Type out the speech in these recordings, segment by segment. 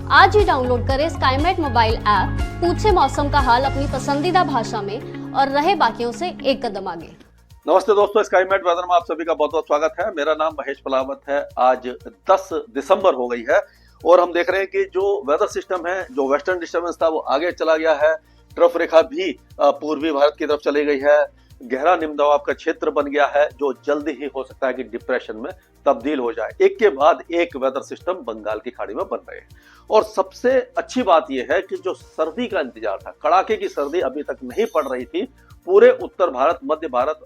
आज ही डाउनलोड करें Skymet mobile app, पूछे मौसम का हाल अपनी पसंदीदा भाषा में और रहे बाकियों से एक कदम आगे। नमस्ते दोस्तों, स्काईमेट वेदर में आप सभी का बहुत बहुत स्वागत है। मेरा नाम महेश पलावत है। आज 10 दिसंबर हो गई है और हम देख रहे हैं कि जो वेदर सिस्टम है, जो वेस्टर्न डिस्टर्बेंस था वो आगे चला गया है। ट्रफ रेखा भी पूर्वी भारत की तरफ चली गई है। गहरा निम्न दबाव का क्षेत्र बन गया है जो जल्दी ही हो सकता है कि डिप्रेशन में तब्दील हो जाए। एक के बाद एक वेदर सिस्टम बंगाल की खाड़ी में बन रहे हैं और सबसे अच्छी बात यह है कि जो सर्दी का इंतजार था, कड़ाके की सर्दी अभी तक नहीं पड़ रही थी। पूरे उत्तर भारत, मध्य भारत,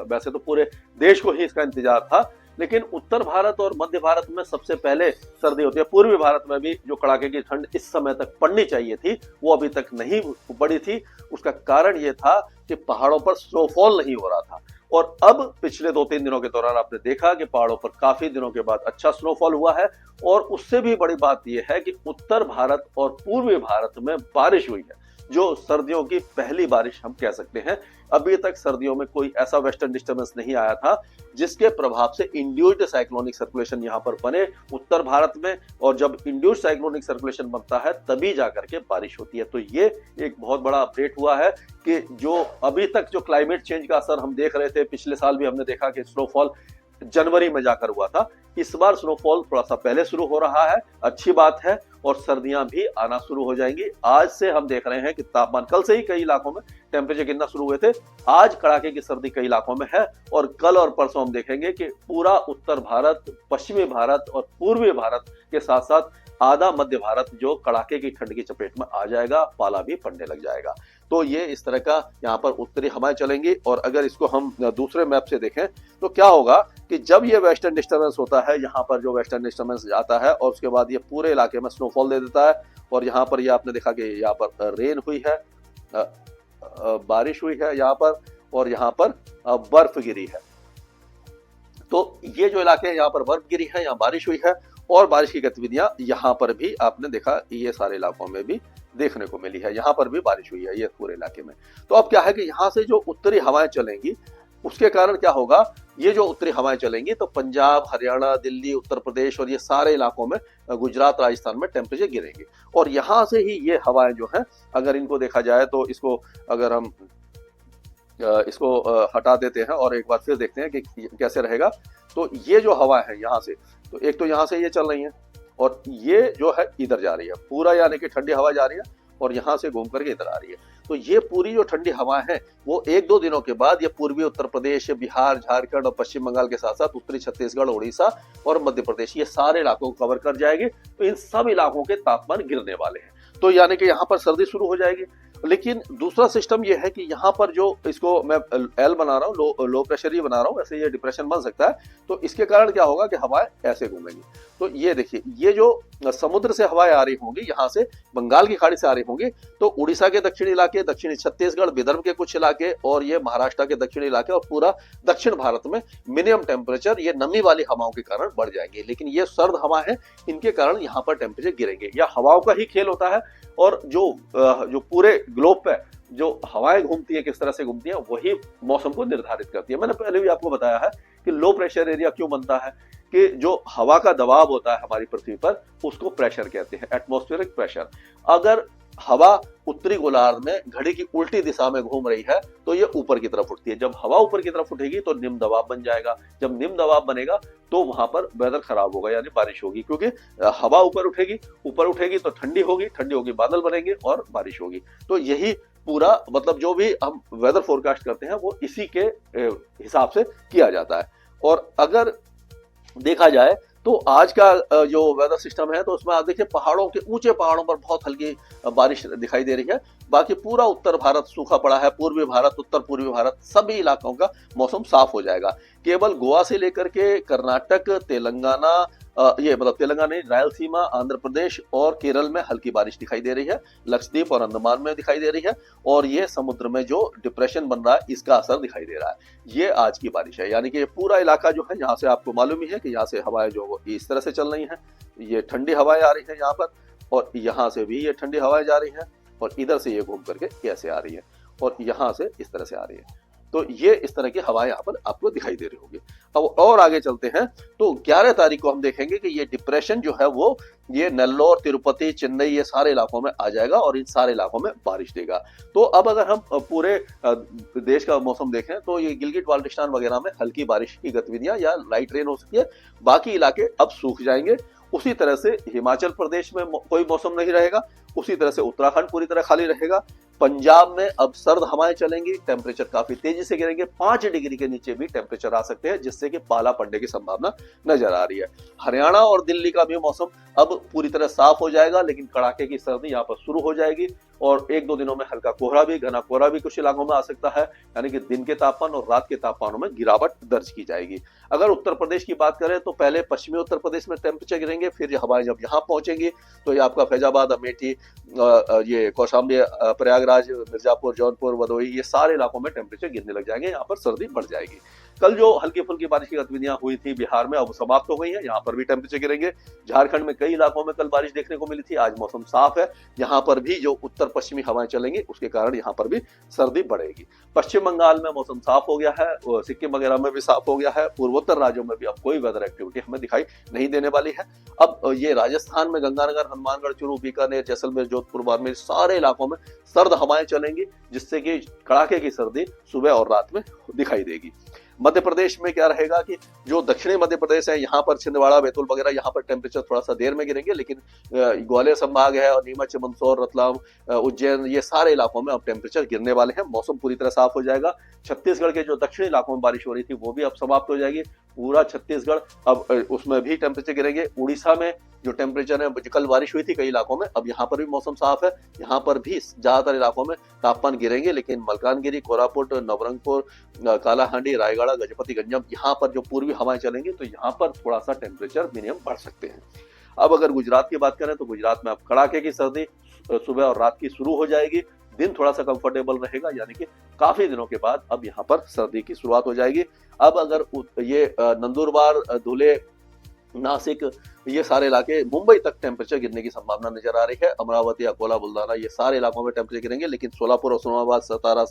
वैसे तो पूरे देश को ही इसका इंतजार था, लेकिन उत्तर भारत और मध्य भारत में सबसे पहले सर्दी होती है। पूर्वी भारत में भी जो कड़ाके की ठंड इस समय तक पड़नी चाहिए थी वो अभी तक नहीं पड़ी थी। उसका कारण ये था कि पहाड़ों पर स्नोफॉल नहीं हो रहा था और अब पिछले 2-3 दिनों के दौरान आपने देखा कि पहाड़ों पर काफी दिनों के बाद अच्छा स्नोफॉल हुआ है। और उससे भी बड़ी बात यह है कि उत्तर भारत और पूर्वी भारत में बारिश हुई है, जो सर्दियों की पहली बारिश हम कह सकते हैं। अभी तक सर्दियों में कोई ऐसा वेस्टर्न डिस्टर्बेंस नहीं आया था जिसके प्रभाव से इंड्यूस्ड साइक्लोनिक सर्कुलेशन यहाँ पर बने उत्तर भारत में, और जब इंड्यूस्ड साइक्लोनिक सर्कुलेशन बनता है तभी जाकर के बारिश होती है। तो ये एक बहुत बड़ा अपडेट हुआ है कि जो अभी तक जो क्लाइमेट चेंज का असर हम देख रहे थे, पिछले साल भी हमने देखा कि स्नोफॉल जनवरी में जाकर हुआ था, इस बार स्नोफॉल थोड़ा सा पहले शुरू हो रहा है। अच्छी बात है और सर्दियां भी आना शुरू हो जाएंगी। आज से हम देख रहे हैं कि तापमान, कल से ही कई इलाकों में टेम्परेचर गिरना शुरू हुए थे, आज कड़ाके की सर्दी कई इलाकों में है। और कल और परसों हम देखेंगे कि पूरा उत्तर भारत, पश्चिमी भारत और पूर्वी भारत के साथ साथ आधा मध्य भारत जो कड़ाके की ठंड की चपेट में आ जाएगा, पाला भी पड़ने लग जाएगा। तो ये इस तरह का यहाँ पर उत्तरी हवाएं चलेंगी। और अगर इसको हम दूसरे मैप से देखें तो क्या होगा कि जब ये वेस्टर्न डिस्टर्बेंस होता है, यहाँ पर जो वेस्टर्न डिस्टर्बेंस आता है और उसके बाद ये पूरे इलाके में स्नोफॉल दे देता है और यहाँ पर ये आपने देखा कि यहाँ पर रेन हुई है, बारिश हुई है यहाँ पर, और यहाँ पर बर्फ गिरी है। तो ये जो इलाके हैं यहाँ पर बर्फ गिरी है, यहाँ बारिश हुई है और बारिश की गतिविधियां यहाँ पर भी आपने देखा, ये सारे इलाकों में भी देखने को मिली है। यहाँ पर भी बारिश हुई है ये पूरे इलाके में। तो अब क्या है कि यहाँ से जो उत्तरी हवाएं चलेंगी उसके कारण क्या होगा, ये जो उत्तरी हवाएं चलेंगी तो पंजाब, हरियाणा, दिल्ली, उत्तर प्रदेश और ये सारे इलाकों में, गुजरात, राजस्थान में टेम्परेचर गिरेंगे। और यहाँ से ही ये हवाएं जो है, अगर इनको देखा जाए तो इसको अगर हम इसको हटा देते हैं और एक बार फिर देखते हैं कि कैसे रहेगा। तो ये जो हवा है यहाँ से, तो एक तो यहाँ से ये चल रही है और ये जो है इधर जा रही है पूरा, यानी कि ठंडी हवा जा रही है और यहाँ से घूम करके इधर आ रही है। तो ये पूरी जो ठंडी हवा है वो 1-2 दिनों के बाद ये पूर्वी उत्तर प्रदेश, बिहार, झारखंड और पश्चिम बंगाल के साथ साथ उत्तरी छत्तीसगढ़, उड़ीसा और मध्य प्रदेश, ये सारे इलाकों को कवर कर जाएगी। तो इन सब इलाकों के तापमान गिरने वाले हैं, तो यानी कि यहाँ पर सर्दी शुरू हो जाएगी। लेकिन दूसरा सिस्टम ये है कि यहाँ पर जो, इसको मैं एल बना रहा हूँ, लो प्रेशर ही बना रहा हूँ, ऐसे ये डिप्रेशन बन सकता है। तो इसके कारण क्या होगा कि हवाएं ऐसे घूमेंगी। तो ये देखिए, ये जो समुद्र से हवाएं आ रही होंगी, यहाँ से बंगाल की खाड़ी से आ रही होंगी, तो उड़ीसा के दक्षिणी इलाके, दक्षिणी छत्तीसगढ़, विदर्भ के कुछ इलाके और ये महाराष्ट्र के दक्षिणी इलाके और पूरा दक्षिण भारत में मिनिमम टेम्परेचर ये नमी वाली हवाओं के कारण बढ़ जाएंगे। लेकिन ये सर्द हवा है, इनके कारण यहाँ पर टेम्परेचर गिरेंगे। या हवाओं का ही खेल होता है और जो पूरे ग्लोब पे जो हवाएं घूमती है, किस तरह से घूमती है, वही मौसम को निर्धारित करती है। मैंने पहले भी आपको बताया है कि लो प्रेशर एरिया क्यों बनता है, कि जो हवा का दबाव होता है हमारी पृथ्वी पर उसको प्रेशर कहते हैं, एटमॉस्फेरिक प्रेशर। अगर हवा उत्तरी गोलार्ध में घड़ी की उल्टी दिशा में घूम रही है तो ये ऊपर की तरफ उठती है। जब हवा ऊपर की तरफ उठेगी तो निम्न दबाव बन जाएगा। जब निम्न दबाव बनेगा तो वहां पर वेदर खराब होगा, यानी बारिश होगी, क्योंकि हवा ऊपर उठेगी तो ठंडी होगी, बादल बनेंगे और बारिश होगी। तो यही पूरा मतलब जो भी हम वेदर फोरकास्ट करते हैं वो इसी के हिसाब से किया जाता है। और अगर देखा जाए तो आज का जो वेदर सिस्टम है तो उसमें आप देखिए पहाड़ों के, ऊंचे पहाड़ों पर बहुत हल्की बारिश दिखाई दे रही है। बाकी पूरा उत्तर भारत सूखा पड़ा है, पूर्वी भारत, उत्तर पूर्वी भारत, सभी इलाकों का मौसम साफ हो जाएगा। केवल गोवा से लेकर के कर्नाटक, तेलंगाना, ये मतलब तेलंगाना नहीं, रायलसीमा, आंध्र प्रदेश और केरल में हल्की बारिश दिखाई दे रही है। लक्षद्वीप और अंडमान में दिखाई दे रही है और ये समुद्र में जो डिप्रेशन बन रहा है इसका असर दिखाई दे रहा है। ये आज की बारिश है, यानी कि ये पूरा इलाका जो है, यहाँ से आपको मालूम ही है कि यहाँ से हवाएं जो इस तरह से चल रही हैं, ये ठंडी हवाएं आ रही है यहाँ पर, और यहाँ से भी ये ठंडी हवाएं जा रही हैं और इधर से ये घूम करके कैसे आ रही है और यहाँ से इस तरह से आ रही है। तो ये इस तरह की हवाएं यहाँ पर आपको दिखाई दे रही होगी। अब और आगे चलते हैं तो 11 तारीख को हम देखेंगे कि ये डिप्रेशन जो है वो ये नेल्लोर, तिरुपति, चेन्नई, ये सारे इलाकों में आ जाएगा और इन सारे इलाकों में बारिश देगा। तो अब अगर हम पूरे देश का मौसम देखें तो ये गिलगिट बाल्टिस्तान वगैरह में हल्की बारिश की गतिविधियां या लाइट रेन हो सकती है, बाकी इलाके अब सूख जाएंगे। उसी तरह से हिमाचल प्रदेश में कोई मौसम नहीं रहेगा, उसी तरह से उत्तराखंड पूरी तरह खाली रहेगा। पंजाब में अब सर्द हवाएं चलेंगी, टेम्परेचर काफी तेजी से गिरेंगे, 5 डिग्री के नीचे भी टेम्परेचर आ सकते हैं, जिससे कि पाला पड़ने की संभावना नजर आ रही है। हरियाणा और दिल्ली का भी मौसम अब पूरी तरह साफ हो जाएगा, लेकिन कड़ाके की सर्दी यहाँ पर शुरू हो जाएगी और 1-2 दिनों में हल्का कोहरा भी, घना कोहरा भी कुछ इलाकों में आ सकता है, यानी कि दिन के तापमान और रात के तापमानों में गिरावट दर्ज की जाएगी। अगर उत्तर प्रदेश की बात करें तो पहले पश्चिमी उत्तर प्रदेश में टेम्परेचर गिरेंगे, फिर हवाएं जब यहाँ पहुंचेंगी तो ये आपका फैजाबाद, अमेठी, ये कौशाम्बी, प्रयागराज, मिर्जापुर, जौनपुर, भदोही, ये सारे इलाकों में टेम्परेचर गिरने लग जाएंगे, यहाँ पर सर्दी बढ़ जाएगी। कल जो हल्की फुल्की बारिश की गतिविधियां हुई थी बिहार में अब समाप्त हो गई हैं, यहाँ पर भी टेम्परेचर गिरेंगे। झारखंड में कई इलाकों में कल बारिश देखने को मिली थी, आज मौसम साफ है, यहाँ पर भी जो उत्तर पश्चिमी हवाएं चलेंगी उसके कारण यहाँ पर भी सर्दी बढ़ेगी। पश्चिम बंगाल में मौसम साफ हो गया है, सिक्किम वगैरह में भी साफ हो गया है, पूर्वोत्तर राज्यों में भी अब कोई वेदर एक्टिविटी हमें दिखाई नहीं देने वाली है। अब ये राजस्थान में गंगानगर, हनुमानगढ़, चूरू, बीकानेर, जैसलमेर, जोधपुर, बाड़मेर, सारे इलाकों में सर्द हवाएं चलेंगी, जिससे कि कड़ाके की सर्दी सुबह और रात में दिखाई देगी। मध्य प्रदेश में क्या रहेगा कि जो दक्षिणी मध्य प्रदेश है, यहाँ पर छिंदवाड़ा, बैतूल वगैरह, यहाँ पर टेम्परेचर थोड़ा सा देर में गिरेंगे, लेकिन ग्वालियर संभाग है और नीमच, मंदसौर, रतलाम, उज्जैन, ये सारे इलाकों में अब टेम्परेचर गिरने वाले हैं, मौसम पूरी तरह साफ हो जाएगा। छत्तीसगढ़ के जो दक्षिणी इलाकों में बारिश हो रही थी वो भी अब समाप्त हो जाएगी, पूरा छत्तीसगढ़ अब उसमें भी टेम्परेचर गिरेंगे। उड़ीसा में जो टेम्परेचर है, कल बारिश हुई थी कई इलाकों में, अब यहाँ पर भी मौसम साफ है, यहाँ पर भी ज्यादातर इलाकों में तापमान गिरेंगे, लेकिन मलकानगिरी, कोरापुट, नवरंगपुर, कालाहांडी, रायगढ़, गजपति, गंजम, यहाँ पर जो पूर्वी हवाएं चलेंगी तो यहाँ पर थोड़ा सा टेम्परेचर मिनिमम बढ़ सकते हैं। अब अगर गुजरात की बात करें तो गुजरात में अब कड़ाके की सर्दी सुबह और रात की शुरू हो जाएगी, दिन थोड़ा सा कंफर्टेबल रहेगा, यानी कि काफी दिनों के बाद अब यहाँ पर सर्दी की शुरुआत हो जाएगी। अब अगर ये नंदुरबार, धुले, नासिक, ये सारे इलाके, मुंबई तक टेम्परेचर गिरने की संभावना नजर आ रही है। अमरावती, अकोला, बुल्धाना, ये सारे इलाकों में टेम्परेचर गिरेंगे, लेकिन सोलापुर, उस्मानाबाद, सतारा,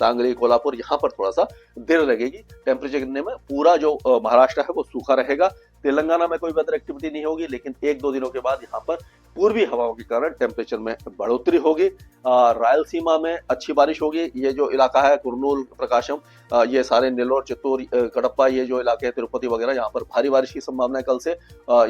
सांगली, कोल्हापुर, यहाँ पर थोड़ा सा देर लगेगी टेम्परेचर गिरने में। पूरा जो महाराष्ट्र है वो सूखा रहेगा। तेलंगाना में कोई वेदर एक्टिविटी नहीं होगी, लेकिन 1-2 दिनों के बाद यहाँ पर पूर्वी हवाओं के कारण टेम्परेचर में बढ़ोतरी होगी। रायलसीमा में अच्छी बारिश होगी, ये जो इलाका है कुर्नूल, प्रकाशम, ये सारे नेल्लोर, चित्तूर, कडप्पा, ये जो इलाके हैं, तिरुपति वगैरह, यहाँ पर भारी बारिश की संभावना है कल से,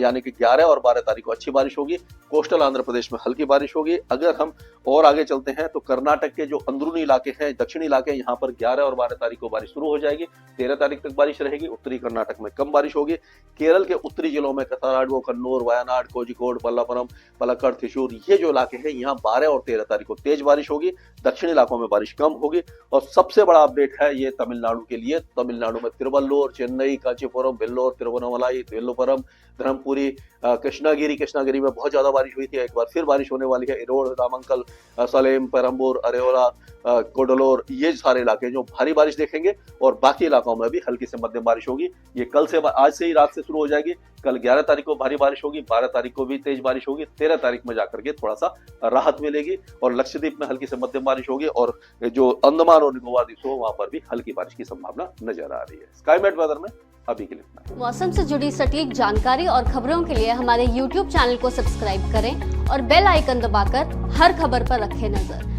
यानी कि 11 और 12 तारीख को अच्छी बारिश होगी। कोस्टल आंध्र प्रदेश में हल्की बारिश होगी। अगर हम और आगे चलते हैं तो कर्नाटक के जो अंदरूनी इलाके हैं, दक्षिणी इलाके, यहाँ पर 11 और 12 तारीख को बारिश शुरू हो जाएगी, 13 तारीख तक बारिश रहेगी। उत्तरी कर्नाटक में कम बारिश होगी। केरल के उत्तरी जिलों में कथाराडु, कन्नूर, वायनाड, कोझिकोड, पल्लापुरम, पलक्कड़, त्रिशूर, ये जो इलाके हैं, यहाँ 12 और 13 तारीख को तेज बारिश होगी। दक्षिणी इलाकों में बारिश कम होगी। और सबसे बड़ा अपडेट है ये तमिलनाडु के लिए। तमिलनाडु में तिरुवल्लूर, चेन्नई, कांचीपुरम, वेल्लोर, तिरुवन्नमलाई, वेल्लोपुरम, धर्मपुरी, कृष्णागिरी में बहुत ज्यादा बारिश हुई थी, एक बार फिर बारिश होने वाली है। इरोड, रामंकल, सलेम, पेरम्बूर, अरेओला, कोडलोर, ये सारे इलाके जो भारी बारिश देखेंगे, और बाकी इलाकों में भी हल्की से मध्यम बारिश होगी। ये कल से, आज से ही रात से शुरू हो जाएगी। कल 11 तारीख को भारी बारिश होगी, 12 तारीख को भी तेज बारिश होगी, 13 तारीख में जाकर के थोड़ा सा राहत मिलेगी, और लक्षद्वीप में हल्की से मध्यम बारिश होगी, और जो अंडमान और निकोबार द्वीप हो वहां पर भी हल्की बारिश की संभावना नजर आ रही है। स्काईमेट वेदर में अभी के लिए इतना। मौसम से जुड़ी सटीक जानकारी और खबरों के लिए हमारे YouTube चैनल को सब्सक्राइब करें और बेल आइकन दबाकर हर खबर पर रखें नजर।